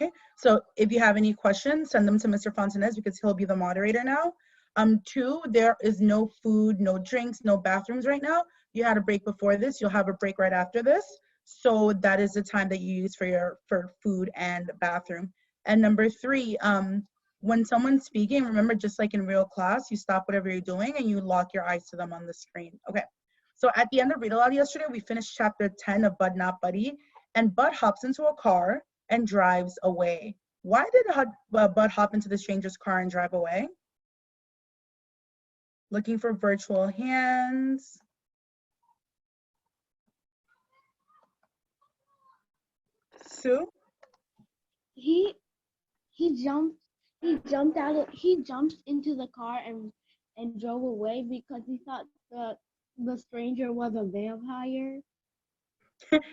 Okay, so if you have any questions, send them to Mr. Fontanez because he'll be the moderator now. 2, there is no food, no drinks, no bathrooms right now. You had a break before this, you'll have a break right after this. So that is the time that you use for food and bathroom. And number 3, when someone's speaking, remember, just like in real class, you stop whatever you're doing and you lock your eyes to them on the screen. Okay, so at the end of Read Aloud yesterday, we finished chapter 10 of Bud Not Buddy, and Bud hops into a car and drives away. Why did Bud hop into the stranger's car and drive away? Looking for virtual hands. Sue? He jumped into the car and drove away because he thought the stranger was a vampire.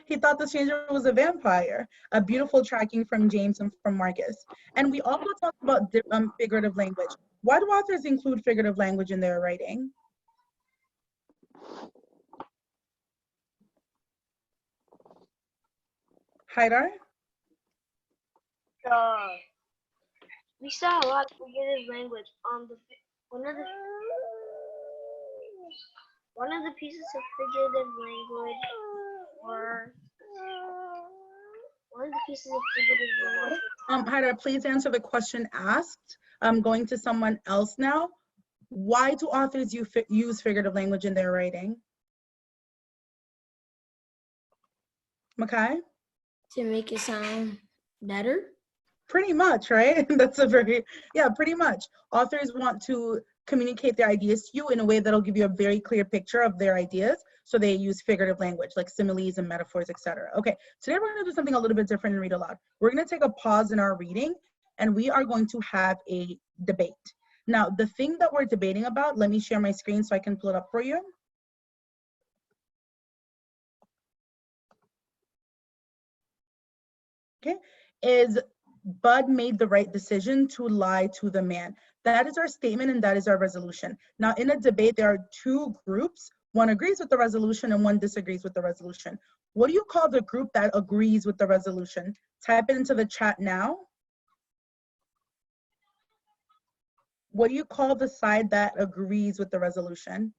He thought the stranger was a vampire. A beautiful tracking from James and from Marcus. And we also talked about figurative language. Why do authors include figurative language in their writing? Haidar? We saw a lot of figurative language on one of the pieces of figurative language were Haidar, please answer the question asked. I'm going to someone else now. Why do authors use figurative language in their writing? Makai? To make it sound better? Pretty much, right? That's a very, yeah, pretty much. Authors want to communicate their ideas to you in a way that'll give you a very clear picture of their ideas. So they use figurative language like similes and metaphors, etc. Okay, today we're gonna do something a little bit different and read aloud. We're gonna take a pause in our reading and we are going to have a debate. Now, the thing that we're debating about, let me share my screen so I can pull it up for you. Okay, is Bud made the right decision to lie to the man. That is our statement and that is our resolution. Now, in a debate, there are 2 groups. One agrees with the resolution and one disagrees with the resolution. What do you call the group that agrees with the resolution? Type it into the chat now. What do you call the side that agrees with the resolution?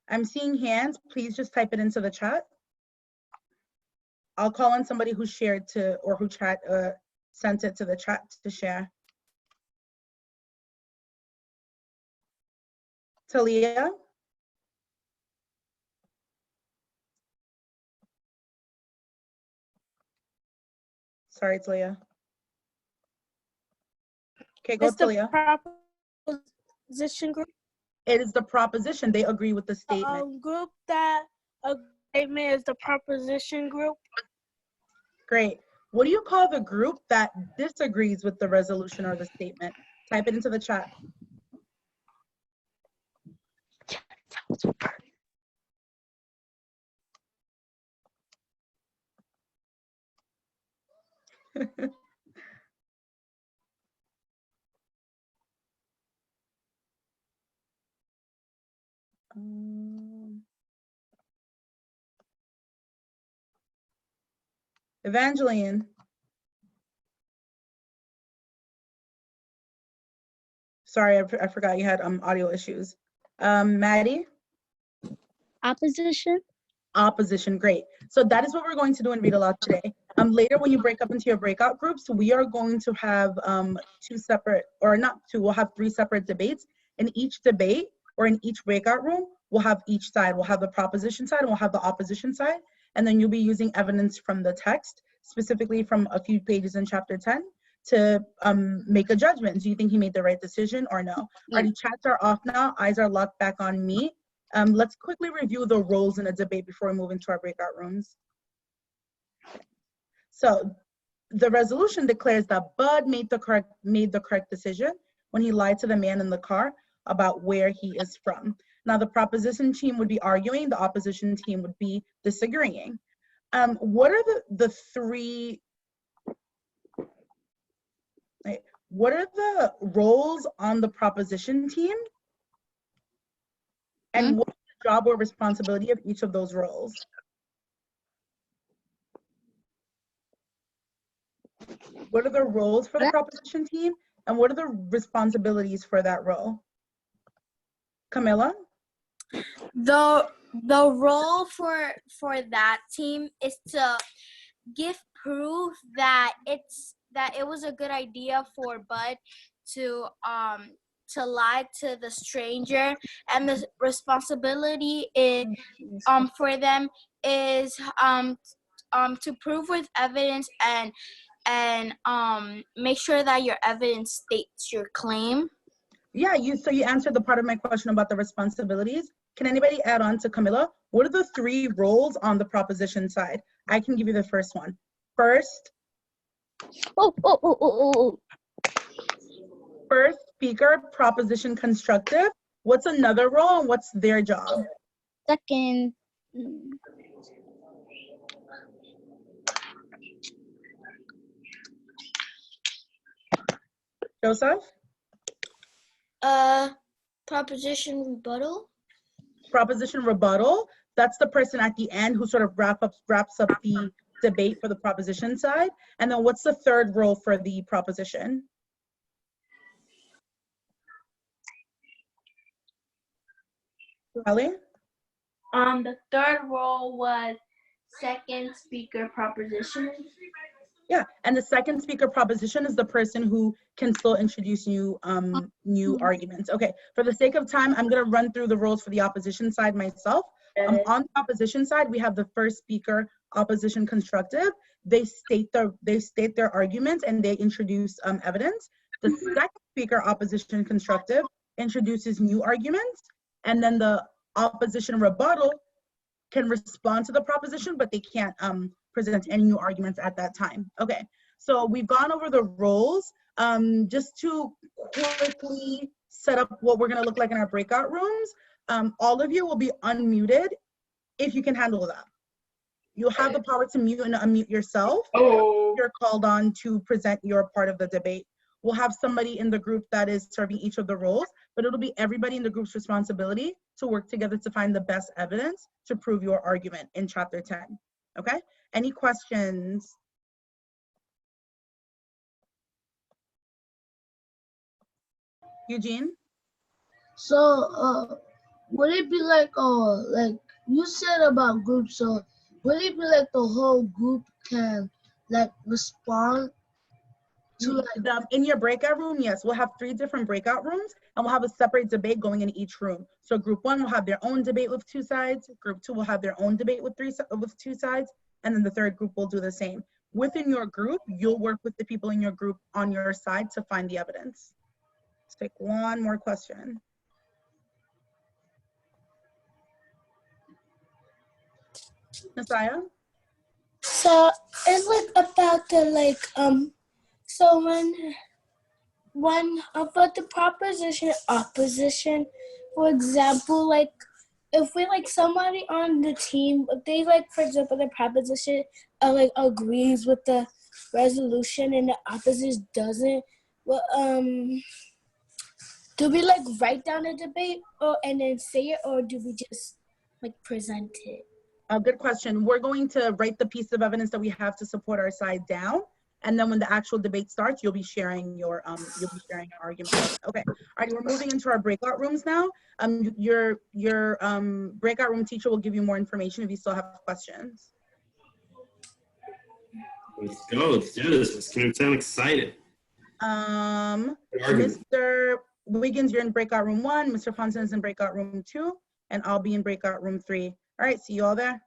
I'm seeing hands. Please just type it into the chat. I'll call on somebody who shared to, or who sent it to the chat to share. Talia? Sorry, Talia. Okay, go, Talia. Proposition group. It is the proposition. They agree with the statement. Group that agreement is the proposition group. Great. What do you call the group that disagrees with the resolution or the statement? Type it into the chat. Evangeline. Sorry, I forgot you had audio issues. Maddie? Opposition. Opposition, great. So that is what we're going to do in Read Aloud today. Later when you break up into your breakout groups, we are going to have 2 separate, or not 2, we'll have 3 separate debates. In each debate, or in each breakout room, we'll have each side. We'll have the proposition side and we'll have the opposition side. And then you'll be using evidence from the text, specifically from a few pages in chapter 10, to make a judgment. Do you think he made the right decision or no? Already, chats are off now, eyes are locked back on me. Let's quickly review the roles in a debate before we move into our breakout rooms. So the resolution declares that Bud made the correct decision when he lied to the man in the car about where he is from. Now the proposition team would be arguing, the opposition team would be disagreeing. What are the 3, what are the roles on the proposition team? And what's the job or responsibility of each of those roles? What are the roles for the proposition team? And what are the responsibilities for that role? Camilla? The role for that team is to give proof that it was a good idea for Bud to lie to the stranger, and the responsibility is for them is to prove with evidence and make sure that your evidence states your claim. Yeah, so you answered the part of my question about the responsibilities. Can anybody add on to Camilla? What are the 3 roles on the proposition side? I can give you the first one. First speaker, proposition constructive. What's another role and what's their job? Second. Joseph? Proposition rebuttal. Proposition rebuttal. That's the person at the end who sort of wraps up the debate for the proposition side. And then what's the third role for the proposition? Ellie? The third role was second speaker proposition. Yeah, and the second speaker proposition is the person who can still introduce new arguments. Okay, for the sake of time, I'm gonna run through the roles for the opposition side myself. On the opposition side, we have the first speaker, opposition constructive. They state their arguments and they introduce evidence. The second speaker, opposition constructive, introduces new arguments, and then the opposition rebuttal can respond to the proposition, but they can't present any new arguments at that time. Okay, so we've gone over the roles. Just to quickly set up what we're gonna look like in our breakout rooms, all of you will be unmuted if you can handle that. You'll have the power to mute and unmute yourself. You're called on to present your part of the debate. We'll have somebody in the group that is serving each of the roles, but it'll be everybody in the group's responsibility to work together to find the best evidence to prove your argument in chapter 10. Okay, any questions? Eugene? So, would it be like you said about groups, so would it be like the whole group can like respond to like In your breakout room, yes, we'll have 3 different breakout rooms and we'll have a separate debate going in each room. So group 1 will have their own debate with 2 sides, group 2 will have their own debate with 2 sides, and then the third group will do the same. Within your group, you'll work with the people in your group on your side to find the evidence. Let's take one more question. Messiah? So it's like about the so when about the proposition opposition, for example, like if we like somebody on the team, if they like for example the proposition agrees with the resolution and the opposition doesn't, well do we like write down a debate and then say it, or do we just like present it? A good question. We're going to write the piece of evidence that we have to support our side down, and then when the actual debate starts, you'll be sharing your argument. Okay. All right. We're moving into our breakout rooms now. Your breakout room teacher will give you more information if you still have questions. Let's go. Let's do this. I'm excited. Mr. Wiggins, you're in breakout room 1. Mr. Fonson is in breakout room 2, and I'll be in breakout room 3. All right, see you all there.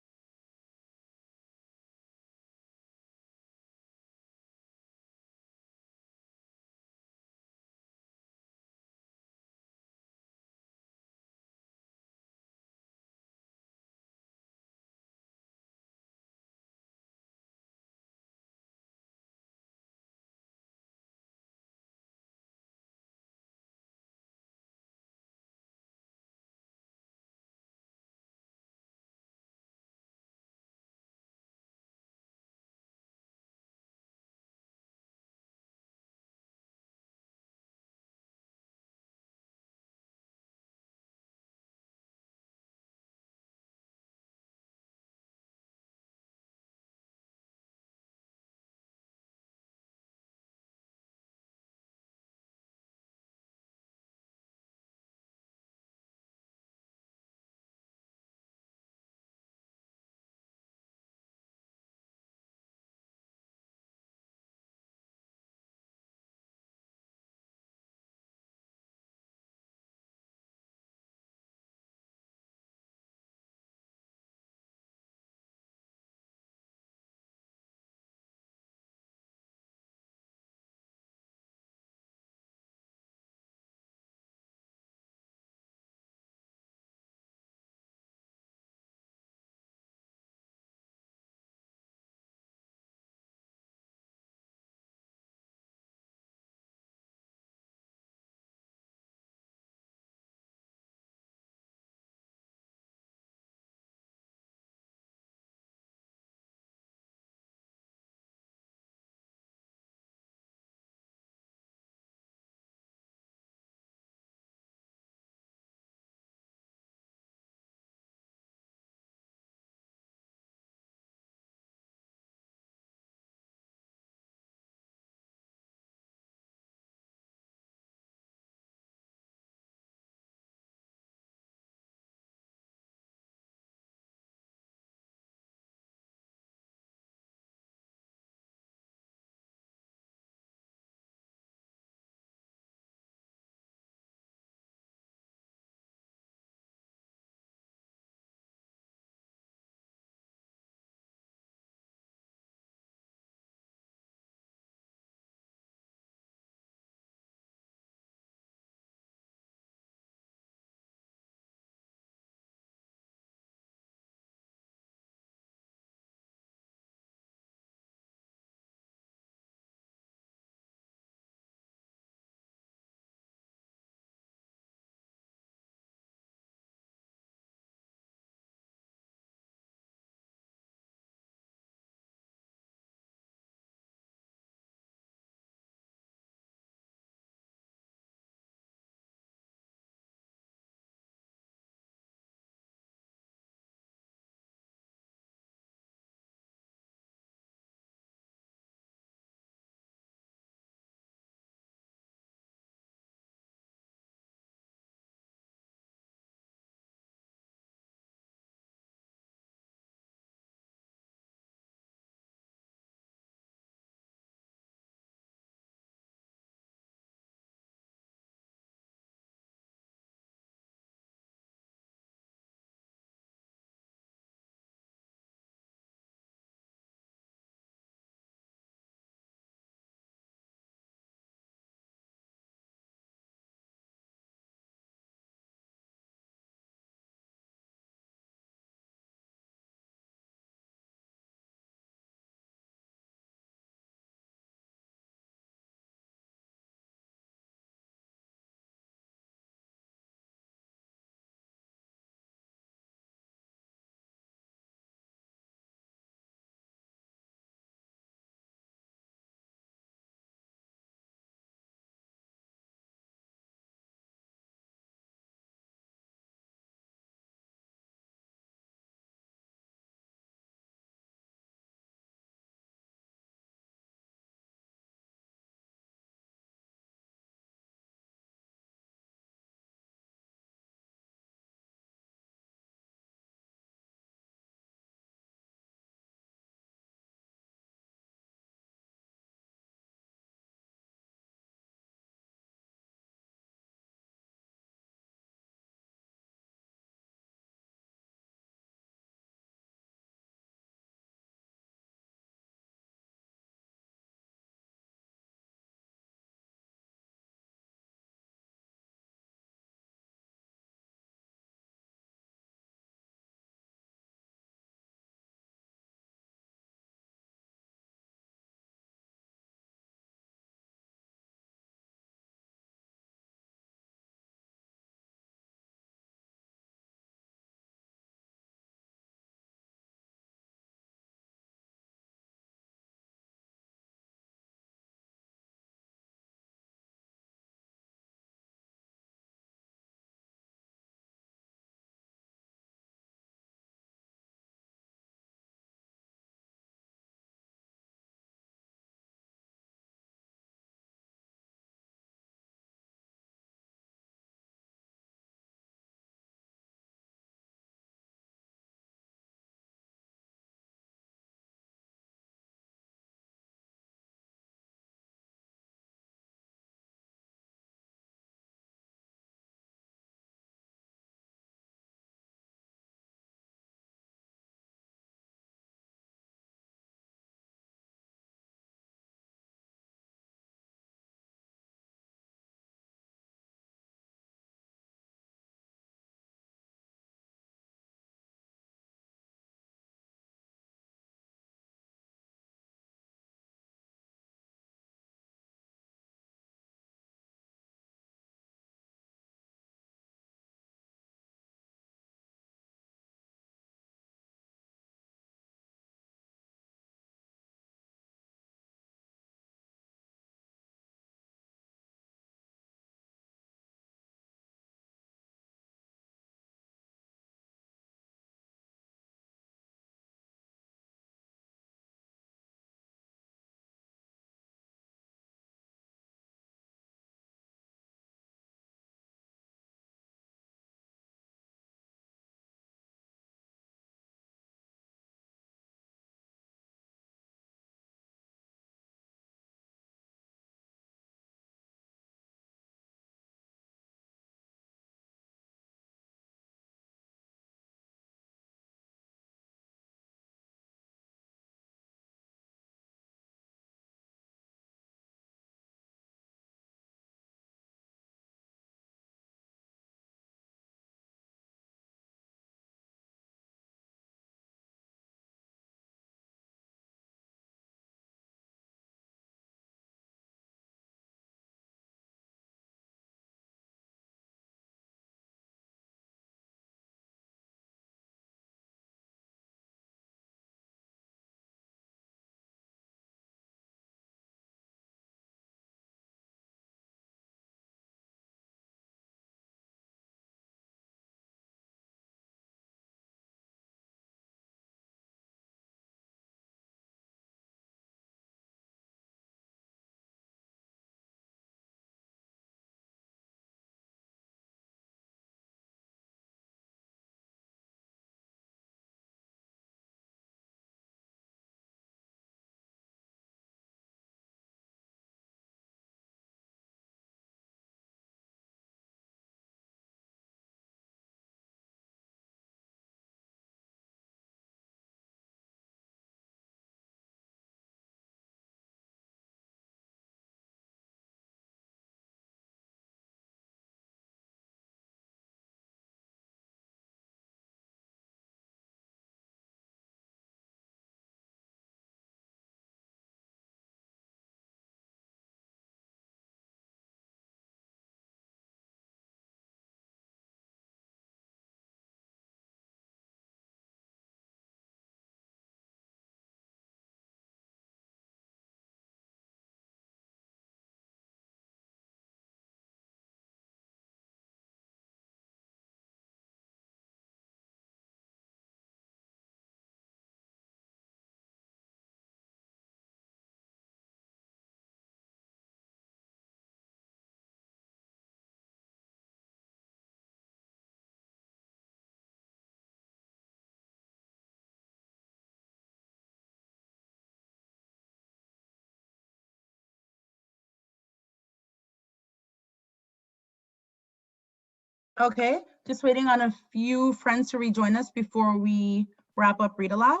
Okay, just waiting on a few friends to rejoin us before we wrap up Read Aloud.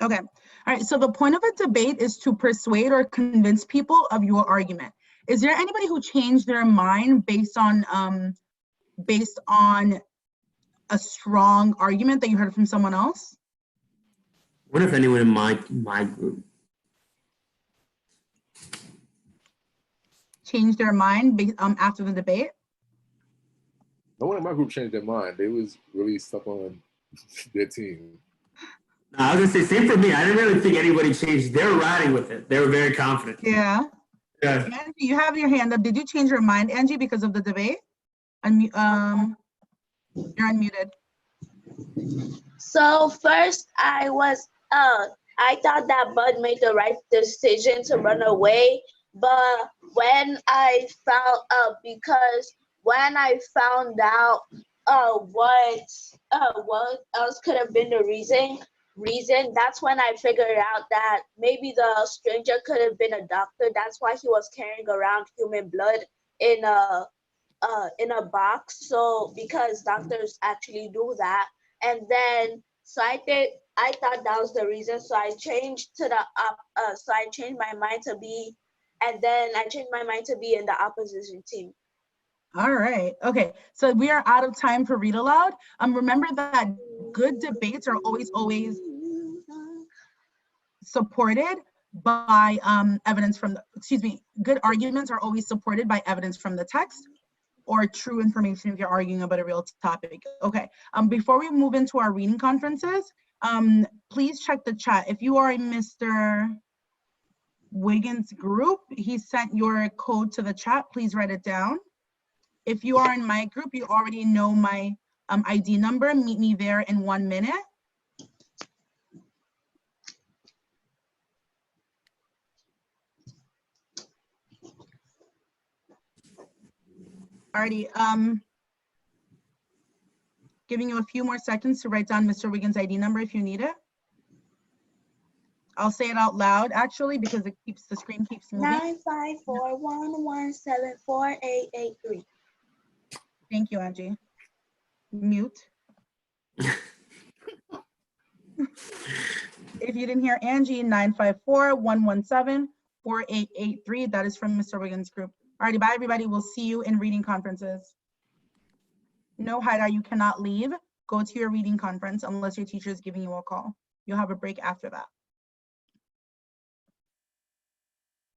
Okay, all right, so the point of a debate is to persuade or convince people of your argument. Is there anybody who changed their mind based on a strong argument that you heard from someone else? What if anyone in my group? Changed their mind after the debate? No one in my group changed their mind. They was really stuck on their team. No, I was gonna say same for me. I didn't really think anybody changed. They were riding with it. They were very confident. Yeah. Yeah. Angie, you have your hand up. Did you change your mind, Angie, because of the debate? You're unmuted. So first I thought that Bud made the right decision to run away, but when I found out what else could have been the reason, that's when I figured out that maybe the stranger could have been a doctor. That's why he was carrying around human blood in a box. So because doctors actually do that, and then so I thought that was the reason. So I changed my mind to be, and then I changed my mind to be in the opposition team. All right. Okay. So we are out of time for Read Aloud. Remember that good debates are always supported by evidence from good arguments are always supported by evidence from the text or true information if you're arguing about a real topic. Okay. Before we move into our reading conferences, please check the chat. If you are in Mr. Wiggins' group, he sent your code to the chat. Please write it down. If you are in my group, you already know my ID number. Meet me there in 1 minute. Alrighty, giving you a few more seconds to write down Mr. Wiggins' ID number if you need it. I'll say it out loud actually because the screen keeps moving. 95411748883. Thank you, Angie. Mute. If you didn't hear Angie, 954-117-4883. That is from Mr. Wiggins' group. Alrighty, bye everybody. We'll see you in reading conferences. No, Haida, you cannot leave. Go to your reading conference unless your teacher is giving you a call. You'll have a break after that.